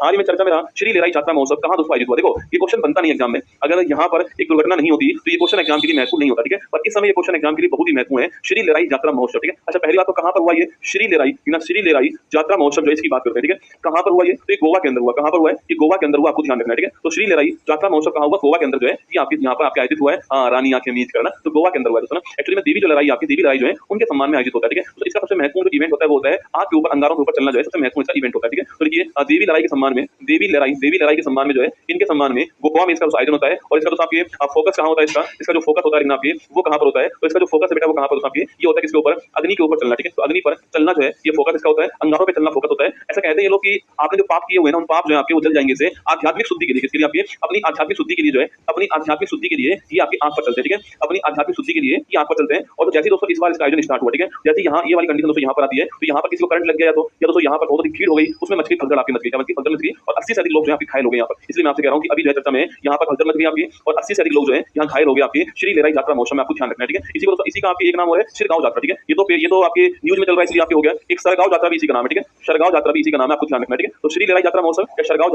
हाल ही में चर्चा में रहा श्री लेराई यात्रा महोत्सव कहाँ दोस्तों आयोजित हुआ। देखो ये क्वेश्चन बनता नहीं एग्जाम में, अगर यहाँ पर एक दुर्घटना नहीं होती तो ये क्वेश्चन एग्जाम के लिए महत्वपूर्ण नहीं होता, ठीक है। पर इस समय ये क्वेश्चन एग्जाम के लिए बहुत ही महत्वपूर्ण है, श्री लेराई यात्रा महोत्सव, ठीक है। अच्छा पहली बात तो कहाँ पर हुआ ये श्री लेराई यात्रा महोत्सव जो है इसकी बात करते हैं, ठीक है। कहाँ पर हुआ ये, तो ये गोवा के अंदर हुआ। कहाँ पर हुआ है, ये गोवा के अंदर हुआ, आपको ध्यान रखना है, ठीक है। तो श्री लेराई यात्रा महोत्सव कहाँ हुआ, गोवा के अंदर जो है ये आपके यहाँ पर आपके आयोजित हुआ है। रानी आंखें मीच करना, तो गोवा के अंदर हुआ है दोस्तों ना। एक्चुअली में देवी जो लड़ाई आपकी देवी लड़ाई जो है उनके सम्मान में आयोजित होता है, ठीक है। तो इसका सबसे महत्वपूर्ण जो इवेंट होता है वो होता है आग के ऊपर अंगारों के ऊपर चलना, जो है सबसे महत्वपूर्ण इसका इवेंट होता है, ठीक है। तो देखिए देवी लड़ाई के सम्मान में देवी लड़ाई के सम्मान में जो है इनके सम्मान में गोवा में इसका आयोजन होता है। और इसका तो आपके फोकस कहाँ होता है, इसका जो फोकस होता है आपके वो कहाँ पर होता है, तो इसका जो फोकस है बेटा वो कहाँ पर होता है, ये होता है किसके ऊपर, अग्नि के ऊपर चलना, ठीक है। तो अग्नि पर चलना जो है ये फोकस इसका होता है, अंगारों पे चलना फोकस होता है। ऐसा कहते हैं ये लोग कि आपने जो पाप किए हुए ना उन पाप जो है आपके वो जल जाएंगे से आध्यात्मिक शुद्धि के लिए, किसके लिए, आपके अपनी आध्यात्मिक शुद्धि के लिए जो है, अपनी आध्यात्मिक शुद्धि के लिए ये आपकी आंख पर चलते हैं, ठीक है। अपनी आध्यात्मिक शुद्धि के लिए ये आंख पर चलते हैं। और तो जैसे दोस्तों इस बार इसका आयोजन स्टार्ट हुआ, ठीक है, जैसे यहाँ ये वाली कंडीशन दोस्तों यहाँ पर आती है, तो यहाँ पर किसी को करंट लग गया या दोस्तों यहाँ पर बहुत अधिक भीड़ हो गई, उसमें मछली फलगड़ आपकी मच गई, मछली फलगड़ मच गई और 80 से अधिक लोग जो आपके घायल हो गए यहाँ पर। इसलिए मैं आपसे कह रहा हूँ कि अभी जो है चर्चा में यहाँ पर फलगड़ मच गई आपकी और 80 से अधिक लोग जो है यहाँ घायल हो गए आपके श्री लेराई यात्रा महोत्सव में, आपको ध्यान रखना है, ठीक है। इसी का आपके एक नाम है शिरगांव यात्रा, ठीक है। ये तो आपके न्यूज में चल रहा है इसलिए आपके हो गया। एक सरगांव यात्रा भी इसी का नाम है, ठीक है। सरगांव यात्रा भी इसी का नाम है, आपको ध्यान रखना है, ठीक है। तो श्री लेराई यात्रा महोत्सव या सरगांव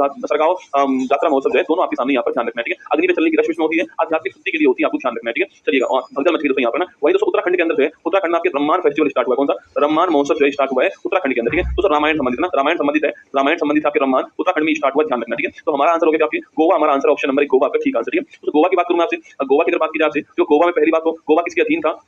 यात्रा महोत्सव जो है दोनों आपके सामने यहाँ पर ध्यान रखना है, ठीक है। अग्नि पे चलने की रश्मि में होती है, आध्यात्मिक शुद्धि के लिए होती है, आपको ध्यान रखना है, ठीक है। चलिएगा और भगदड़ मच गई दोस्तों यहाँ पर ना। वही दोस्तों उत्तराखंड के अंदर जो है उत्तराखंड में आपके रम्मान फेस्टिवल स्टार्ट हुआ, कौन सा रम्मान महोत्सव जो है स्टार्ट हुआ है उत्तराखंड के अंदर, ठीक है। तो रामायण संबंधित ना, रामायण संबंधित है, रामायण संबंधित आपके रम्मान उत्तराखंड में स्टार्ट हुआ, ध्यान रखना, ठीक है। तो हमारा आंसर हो गया आपके गोवा, हमारा आंसर ऑप्शन नंबर 1 गोवा आपका ठीक आंसर, ठीक है। तो गोवा की बात करूं मैं आपसे, गोवा की अगर बात की जाए आपसे, जो गोवा में पहली बात तो गोवा किसके अधीन था,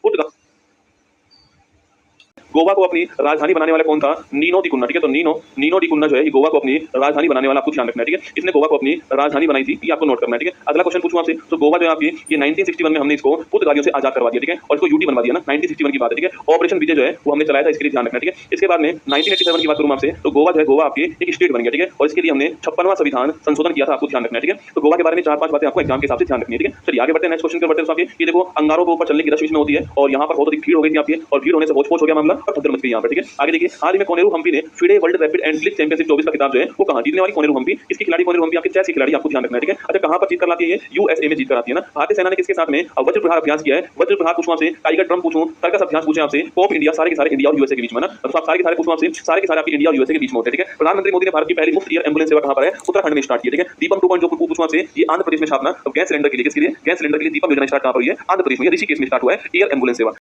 गोवा को अपनी राजधानी बनाने वाला कौन था, नीनो दी कुन्ना, ठीक है। तो नीनो दी कुन्ना जो है ये गोवा को अपनी राजधानी बनाने वाला, आपको ध्यान रखना है, ठीक है। इसने गोवा को अपनी राजधानी बनाई थी, ये आपको नोट करना है, ठीक है। अगला क्वेश्चन पूछूं आपसे, तो गोवा जो है आपकी ये 1961 में हमने इसको पुर्तगालियों से आजाद करवा दिया, ठीक है। और इसको यूटी बनवा दिया ना, 1961 की बात है, ठीक है। ऑपरेशन विजय जो है वो हमने चलाया था, इसके लिए ध्यान रखना है, ठीक है। इसके बाद में 1987 की बात करूं आपसे, तो गोवा जो है गोवा आपकी एक स्टेट बन गया, ठीक है। और इसके लिए हमने 56वां संविधान संशोधन किया था, आपको ध्यान रखना है, ठीक है। तो गोवा के बारे में 4-5 बातें आपको एग्जाम के हिसाब से ध्यान रखनी है, ठीक है। चलिए आगे बढ़ते हैं, नेक्स्ट क्वेश्चन पर बढ़ते हैं। आपके ये देखो अंगारों के ऊपर चलने की रश्मि में होती है और यहाँ पर बहुत अधिक भीड़ हो गई थी आपकी, और भीड़ होने से होच-पोच हो गया मामला और भगदड़ मच गई यहाँ पर, ठीक है। आगे देखिए हाल ही में कोनेरू हम्पी ने FIDE world rapid and slip championship 24 का खिताब जो है वो कहां जीतने वाली कोनेरू हम्पी, इसकी खिलाड़ी कोनेरू हम्पी आपके चेस की खिलाड़ी, आपको ध्यान रखना है, ठीक है। अच्छा कहां पर जीत कर लाती है ये, यूएसए में जीत कर आती है ना। भारतीय सेना ने किसके साथ में वज्र प्रहार अभ्यास किया है, वज्र प्रहार पूछूं आपसे, टाइगर ड्रम पूछूं, सर्कस अभ्यास पूछे आपसे, पॉप इंडिया, सारे के सारे इंडिया और यूएसए के बीच में ना। तो आप सारे के सारे पूछूं आपसे, सारे के सारे आपके इंडिया और यूएसए के बीच में होते हैं, ठीक है। प्रधानमंत्री मोदी ने भारत की पहली मुफ्त एयर एम्बुलेंस सेवा कहां पर है, उत्तराखंड में स्टार्ट की, ठीक है। दीपम 2.0 पूछूं आपसे, ये आंध्र प्रदेश में स्थापना गैस सिलेंडर के लिए, किसके लिए, गैस सिलेंडर के लिए दीपम योजना स्टार्ट कहां पर हुई है, आंध्र प्रदेश में, ऋषिकेश में स्टार्ट हुआ है एयर एम्बुलेंस सेवा।